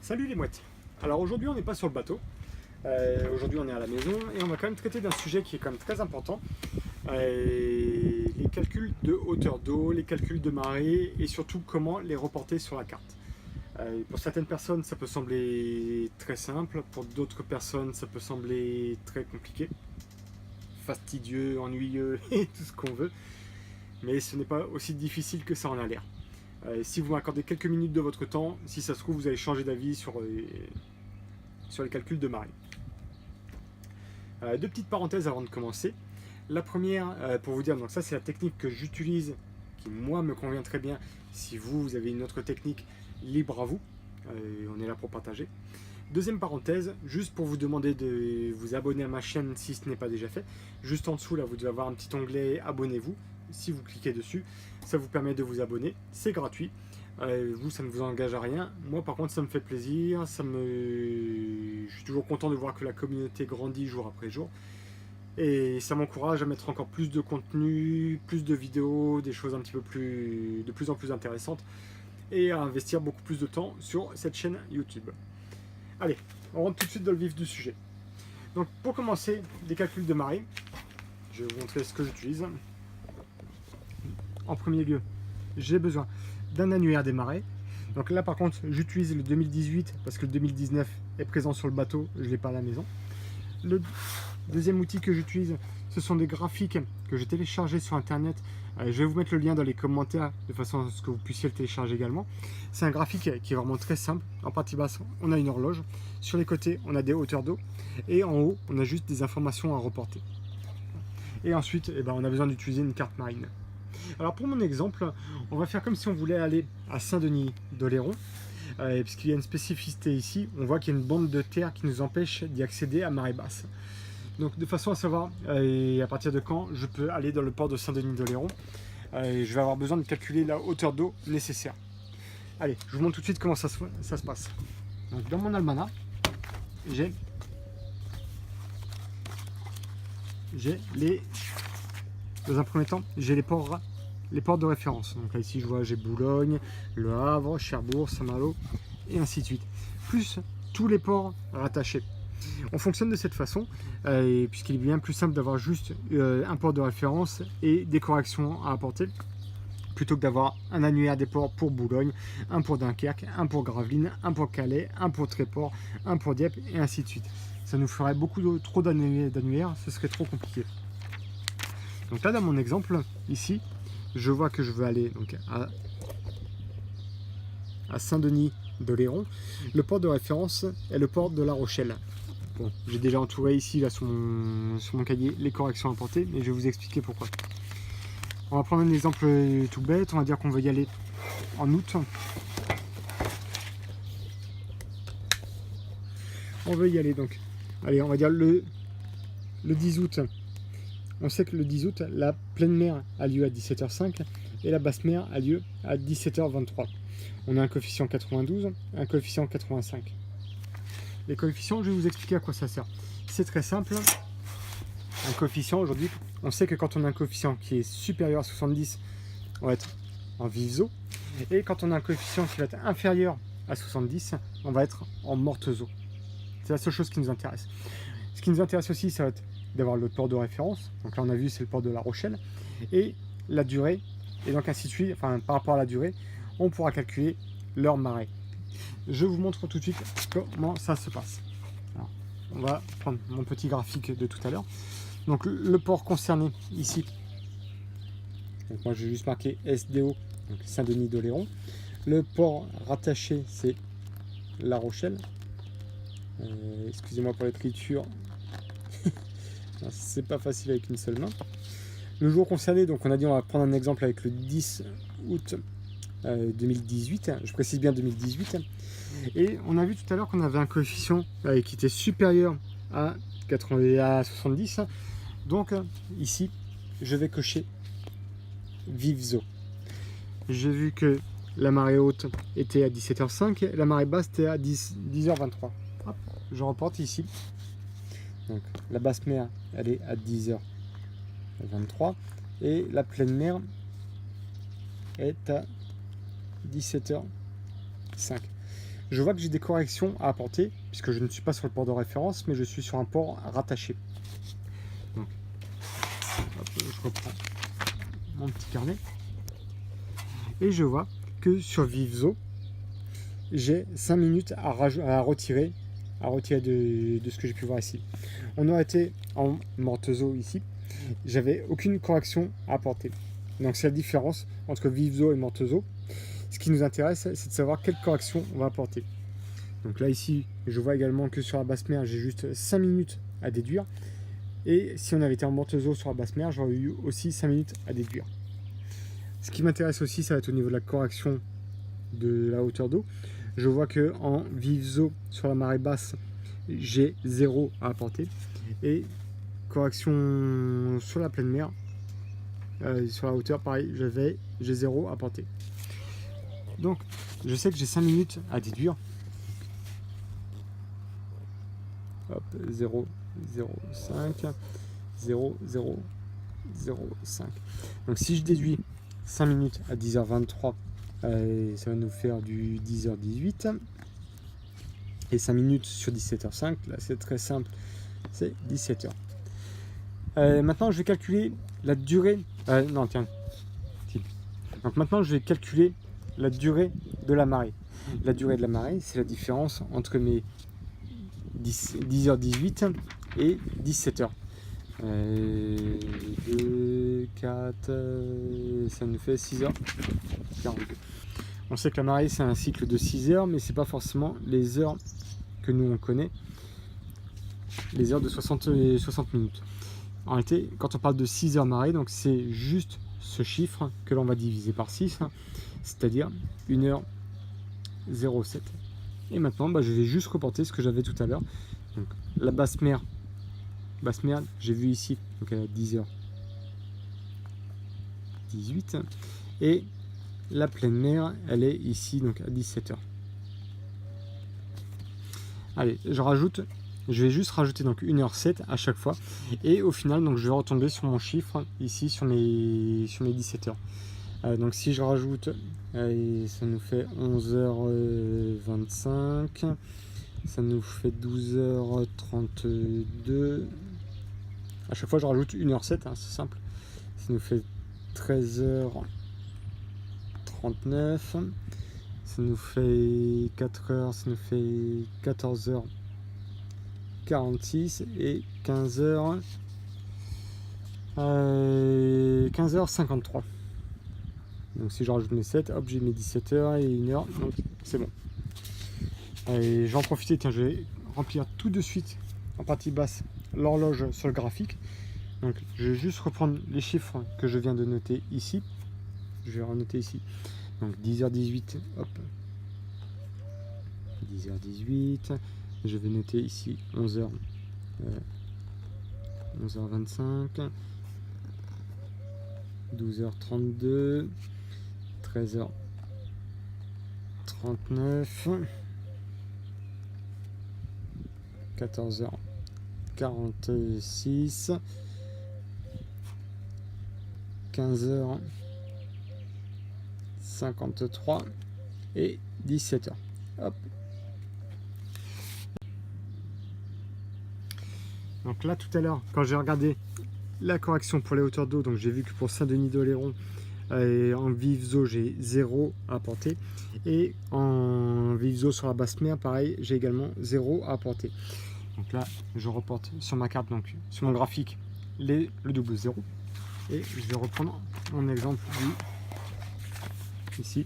Salut les mouettes. Alors aujourd'hui on n'est pas sur le bateau, aujourd'hui on est à la maison et on va quand même traiter d'un sujet qui est quand même très important, les calculs de hauteur d'eau, les calculs de marée et surtout comment les reporter sur la carte. Pour certaines personnes ça peut sembler très simple, pour d'autres personnes ça peut sembler très compliqué, fastidieux, ennuyeux et tout ce qu'on veut, mais ce n'est pas aussi difficile que ça en a l'air. Si vous m'accordez quelques minutes de votre temps, si ça se trouve vous allez changer d'avis sur les calculs de marée. Deux petites parenthèses avant de commencer. La première, pour vous dire, donc ça c'est la technique que j'utilise, qui moi me convient très bien. Si vous avez une autre technique, libre à vous, on est là pour partager. Deuxième parenthèse, juste pour vous demander de vous abonner à ma chaîne si ce n'est pas déjà fait. Juste en dessous là vous devez avoir un petit onglet abonnez-vous. Si vous cliquez dessus, ça vous permet de vous abonner, c'est gratuit. Vous, ça ne vous engage à rien. Moi, par contre, ça me fait plaisir. Je suis toujours content de voir que la communauté grandit jour après jour. Et ça m'encourage à mettre encore plus de contenu, plus de vidéos, des choses un petit peu de plus en plus intéressantes. Et à investir beaucoup plus de temps sur cette chaîne YouTube. Allez, on rentre tout de suite dans le vif du sujet. Donc, pour commencer, des calculs de marée. Je vais vous montrer ce que j'utilise. En premier lieu, j'ai besoin d'un annuaire des marées. Donc là par contre j'utilise le 2018 parce que le 2019 est présent sur le bateau, je ne l'ai pas à la maison. Le deuxième outil que j'utilise, ce sont des graphiques que j'ai téléchargés sur internet. Je vais vous mettre le lien dans les commentaires de façon à ce que vous puissiez le télécharger également. C'est un graphique qui est vraiment très simple. En partie basse on a une horloge, sur les côtés on a des hauteurs d'eau et en haut on a juste des informations à reporter. Et ensuite on a besoin d'utiliser une carte marine. Alors pour mon exemple, on va faire comme si on voulait aller à Saint-Denis-d'Oléron, puisqu'il y a une spécificité ici, on voit qu'il y a une bande de terre qui nous empêche d'y accéder à marée basse. Donc de façon à savoir à partir de quand je peux aller dans le port de Saint-Denis-d'Oléron, je vais avoir besoin de calculer la hauteur d'eau nécessaire. Allez, je vous montre tout de suite comment ça se passe. Donc dans mon almanach, j'ai dans un premier temps, j'ai les ports de référence. Donc là ici je vois j'ai Boulogne, Le Havre, Cherbourg, Saint-Malo et ainsi de suite. Plus tous les ports rattachés. On fonctionne de cette façon puisqu'il est bien plus simple d'avoir juste un port de référence et des corrections à apporter plutôt que d'avoir un annuaire des ports pour Boulogne, un pour Dunkerque, un pour Gravelines, un pour Calais, un pour Tréport, un pour Dieppe et ainsi de suite. Ça nous ferait trop d'annuaires, ce serait trop compliqué. Donc là dans mon exemple, ici, je vois que je veux aller donc, à Saint-Denis-d'Oléron. Le port de référence est le port de La Rochelle. Bon, j'ai déjà entouré ici là, sur mon cahier les corrections à apporter, mais je vais vous expliquer pourquoi. On va prendre un exemple tout bête, on va dire qu'on veut y aller en août. On veut y aller donc, allez on va dire le 10 août. On sait que le 10 août, la pleine mer a lieu à 17h05 et la basse mer a lieu à 17h23. On a un coefficient 92, un coefficient 85. Les coefficients, je vais vous expliquer à quoi ça sert. C'est très simple. Un coefficient, aujourd'hui, on sait que quand on a un coefficient qui est supérieur à 70, on va être en vives eaux. Et quand on a un coefficient qui va être inférieur à 70, on va être en mortes eaux. C'est la seule chose qui nous intéresse. Ce qui nous intéresse aussi, ça va être d'avoir le port de référence, donc là on a vu c'est le port de La Rochelle, et la durée, et donc ainsi de suite, enfin par rapport à la durée, on pourra calculer leur marée. Je vous montre tout de suite comment ça se passe. Alors, on va prendre mon petit graphique de tout à l'heure. Donc le port concerné ici, donc moi je vais juste marquer SDO, donc Saint-Denis-d'Oléron. Le port rattaché c'est La Rochelle. Excusez-moi pour l'écriture. C'est pas facile avec une seule main. Le jour concerné, donc on a dit on va prendre un exemple avec le 10 août 2018, je précise bien 2018, et on a vu tout à l'heure qu'on avait un coefficient qui était supérieur à 70, donc ici je vais cocher vives eaux. J'ai vu que la marée haute était à 17h05 et la marée basse était à 10h23. Hop, je reporte ici. Donc la basse mer elle est à 10h23 23 et la pleine mer est à 17h05. Je vois que j'ai des corrections à apporter puisque je ne suis pas sur le port de référence mais je suis sur un port rattaché. Donc, hop, je reprends mon petit carnet et je vois que sur Vivzo j'ai 5 minutes à retirer de ce que j'ai pu voir ici. On aurait été en Mortezo ici, j'avais aucune correction à apporter. Donc c'est la différence entre Vivzo et Mortezo. Ce qui nous intéresse, c'est de savoir quelle correction on va apporter. Donc là ici, je vois également que sur la basse mer, j'ai juste 5 minutes à déduire. Et si on avait été en Mortezo sur la basse mer, j'aurais eu aussi 5 minutes à déduire. Ce qui m'intéresse aussi, ça va être au niveau de la correction de la hauteur d'eau. Je vois que en Vivzo sur la marée basse, j'ai 0 à apporter. Et correction sur la pleine mer, sur la hauteur, pareil, j'ai 0 à apporter. Donc, je sais que j'ai 5 minutes à déduire. Hop, 0, 0, 5, 0, 0, 0, 5. Donc, si je déduis 5 minutes à 10h23, ça va nous faire du 10h18. Et 5 minutes sur 17h05, là c'est très simple, c'est 17h. Maintenant, je vais calculer la durée. Non, tiens. Donc, maintenant, je vais calculer la durée de la marée. La durée de la marée, c'est la différence entre mes 10h18 et 17h. 2, 4, ça nous fait 6h42. On sait que la marée, c'est un cycle de 6 heures, mais c'est pas forcément les heures que nous on connaît, les heures de 60 minutes. En réalité, quand on parle de 6 heures marée, donc c'est juste ce chiffre que l'on va diviser par 6, c'est-à-dire 1h07. Et maintenant, je vais juste reporter ce que j'avais tout à l'heure. Donc la basse mer, j'ai vu ici, donc à 10h18, et la pleine mer, elle est ici, donc à 17h. Allez, je vais juste rajouter donc 1h07 à chaque fois, et au final, donc je vais retomber sur mon chiffre ici sur mes 17h. Donc si je rajoute, ça nous fait 11h25, ça nous fait 12h32. À chaque fois, je rajoute 1h07, c'est simple. Ça nous fait 13h39. Ça nous fait 4 heures, ça nous fait 14h46 et 15h53. Donc si je rajoute mes 7, hop, j'ai mes 17h et 1h, donc c'est bon. Et j'en profite, tiens, je vais remplir tout de suite en partie basse l'horloge sur le graphique. Donc je vais juste reprendre les chiffres que je viens de noter ici. Je vais renoter ici. Donc 10h18, hop. 10h18. Je vais noter ici 11h25. 12h32. 13h39. 14h46. 15h53 et 17h. Hop. Donc là, tout à l'heure, quand j'ai regardé la correction pour les hauteurs d'eau, donc j'ai vu que pour Saint-Denis-d'Oléron, en Vivzo, j'ai 0 à apporter. Et en Vivzo sur la basse mer, pareil, j'ai également 0 à apporter. Donc là, je reporte sur ma carte, donc sur mon graphique, le double 0. Et je vais reprendre mon exemple ici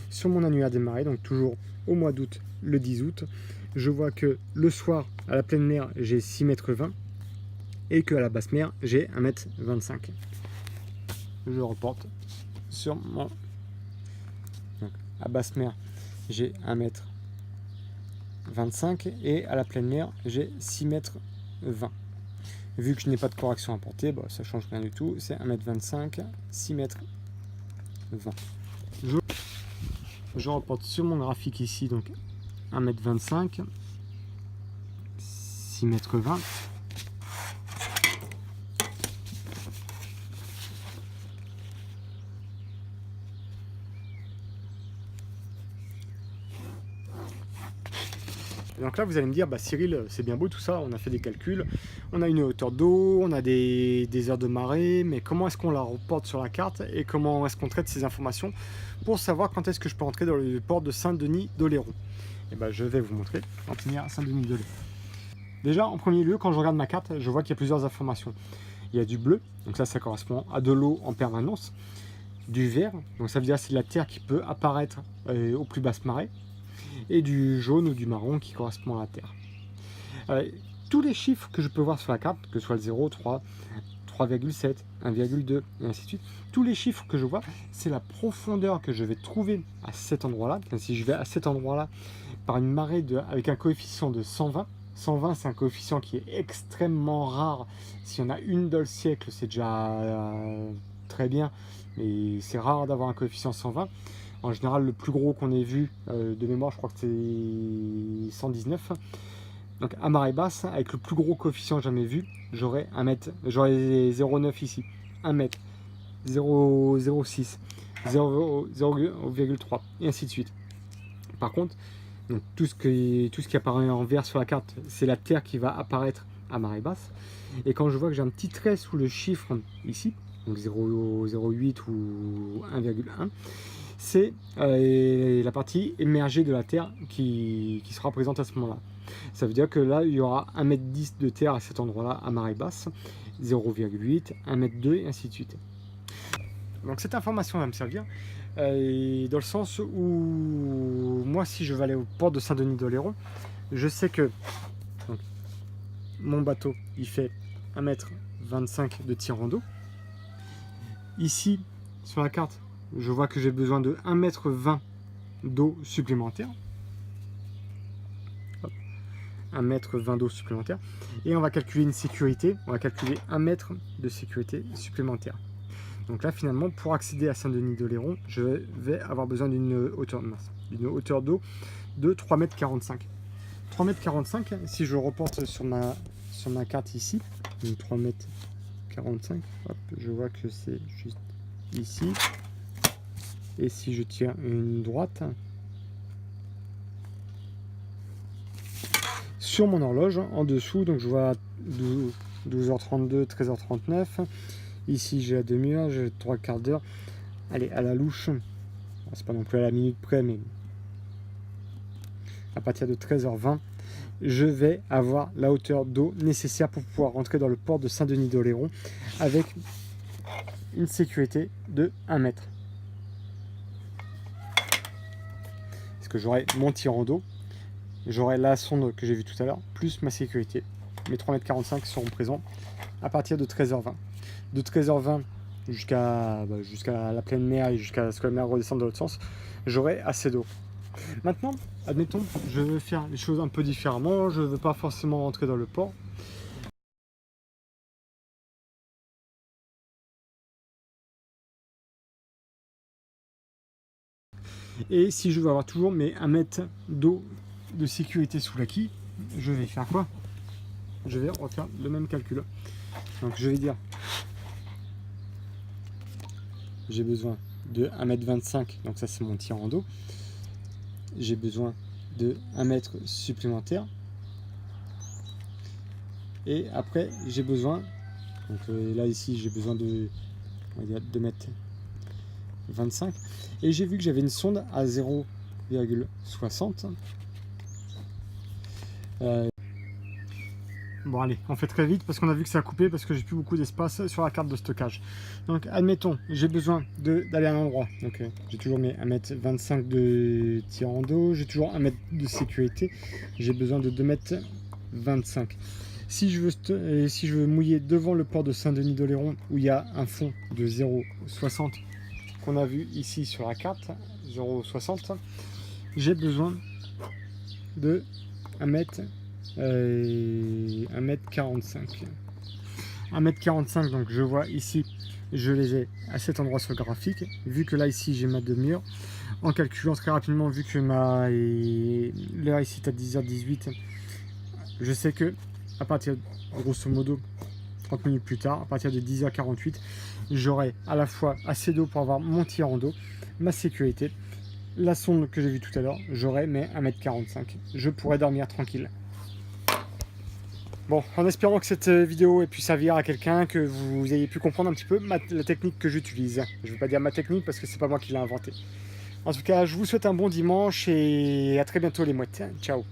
sur mon annuaire des marées, donc toujours au mois d'août, le 10 août. Je vois que le soir à la pleine mer j'ai 6,20 m et que à la basse mer j'ai 1,25 m. Je reporte sur mon, donc à basse mer j'ai 1,25 m et à la pleine mer j'ai 6,20 m. Vu que je n'ai pas de correction à apporter, ça change rien du tout. C'est 1,25 m, 6,20 m. Je reporte sur mon graphique ici, donc 1,25 m, 6,20 m. Et donc là, vous allez me dire, bah, Cyril, c'est bien beau tout ça, on a fait des calculs, on a une hauteur d'eau, on a des heures de marée, mais comment est-ce qu'on la reporte sur la carte et comment est-ce qu'on traite ces informations pour savoir quand est-ce que je peux entrer dans le port de Saint-Denis-d'Oléron? Et ben, je vais vous montrer en tenir Saint-Denis-d'Oléron. Déjà, en premier lieu, quand je regarde ma carte, je vois qu'il y a plusieurs informations. Il y a du bleu, donc ça correspond à de l'eau en permanence. Du vert, donc ça veut dire que c'est de la terre qui peut apparaître aux plus basses marées. Et du jaune ou du marron qui correspond à la terre. Tous les chiffres que je peux voir sur la carte, que ce soit le 0, 3, 3,7, 1,2 et ainsi de suite, tous les chiffres que je vois, c'est la profondeur que je vais trouver à cet endroit-là. Si je vais à cet endroit-là par une marée avec un coefficient de 120, 120 c'est un coefficient qui est extrêmement rare. S'il y en a une dans le siècle, c'est déjà très bien, mais c'est rare d'avoir un coefficient 120. En général, le plus gros qu'on ait vu de mémoire, je crois que c'est 119. Donc à marée basse, avec le plus gros coefficient jamais vu, j'aurai 0,9 ici, 1 mètre, 0,06, 0,3 et ainsi de suite. Par contre, donc, tout ce qui apparaît en vert sur la carte, c'est la terre qui va apparaître à marée basse. Et quand je vois que j'ai un petit trait sous le chiffre ici, donc 0,08 ou 1,1, c'est la partie émergée de la terre qui sera présente à ce moment-là. Ça veut dire que là, il y aura 1,10 m de terre à cet endroit-là à marée basse, 0,8, 1,2 m et ainsi de suite. Donc cette information va me servir dans le sens où moi, si je vais aller au port de Saint-Denis-d'Oléron, je sais que donc, mon bateau, il fait 1,25 m de tirant d'eau. Ici, sur la carte, je vois que j'ai besoin de 1,20 m d'eau supplémentaire. 1,20 m d'eau supplémentaire. Et on va calculer une sécurité. On va calculer 1 mètre de sécurité supplémentaire. Donc là, finalement, pour accéder à Saint-Denis-d'Oléron, je vais avoir besoin d'une hauteur d'eau de 3,45 m. 3,45 m, si je reporte sur ma carte ici, 3,45 m, je vois que c'est juste ici. Et si je tire une droite sur mon horloge en dessous, donc je vois 12h32, 13h39. Ici j'ai la demi-heure, j'ai 3 quarts d'heure. Allez, à la louche, c'est pas non plus à la minute près, mais à partir de 13h20, je vais avoir la hauteur d'eau nécessaire pour pouvoir rentrer dans le port de Saint-Denis-d'Oléron avec une sécurité de 1 mètre. Parce que j'aurai mon tirant d'eau, j'aurai la sonde que j'ai vue tout à l'heure, plus ma sécurité. Mes 3,45 m seront présents à partir de 13h20. De 13h20 jusqu'à la pleine mer et jusqu'à ce que la mer redescende dans l'autre sens, j'aurai assez d'eau. Maintenant, admettons, je veux faire les choses un peu différemment, je ne veux pas forcément rentrer dans le port. Et si je veux avoir toujours mes 1 mètre d'eau de sécurité sous la quille, je vais faire quoi? Je vais refaire le même calcul. Donc je vais dire, j'ai besoin de 1,25 m, donc ça c'est mon tirant d'eau. J'ai besoin de 1 mètre supplémentaire. Et après j'ai besoin, donc là ici j'ai besoin de, on va dire 2,25 m. Et j'ai vu que j'avais une sonde à 0,60. Bon allez, on fait très vite parce qu'on a vu que ça a coupé parce que j'ai plus beaucoup d'espace sur la carte de stockage. Donc admettons, j'ai besoin d'aller à un endroit. Donc j'ai toujours mes 1,25 m de tirant d'eau, j'ai toujours 1 mètre de sécurité, j'ai besoin de 2,25 m. Si je veux mouiller devant le port de Saint-Denis-d'Oléron où il y a un fond de 0,60 qu'on a vu ici sur la carte, 0,60, j'ai besoin de 1,45 m. Donc je vois ici, je les ai à cet endroit sur le graphique. Vu que là ici j'ai ma demi-heure, en calculant très rapidement, vu que l'heure ici est à 10h18, je sais que à partir grosso modo 30 minutes plus tard, à partir de 10h48, j'aurai à la fois assez d'eau pour avoir mon tirant d'eau, ma sécurité la sonde que j'ai vue tout à l'heure, j'aurais mais 1,45 m. Je pourrais dormir tranquille. Bon, en espérant que cette vidéo ait pu servir à quelqu'un, que vous ayez pu comprendre un petit peu la technique que j'utilise. Je ne veux pas dire ma technique parce que c'est pas moi qui l'ai inventée. En tout cas, je vous souhaite un bon dimanche et à très bientôt les mouettes. Ciao.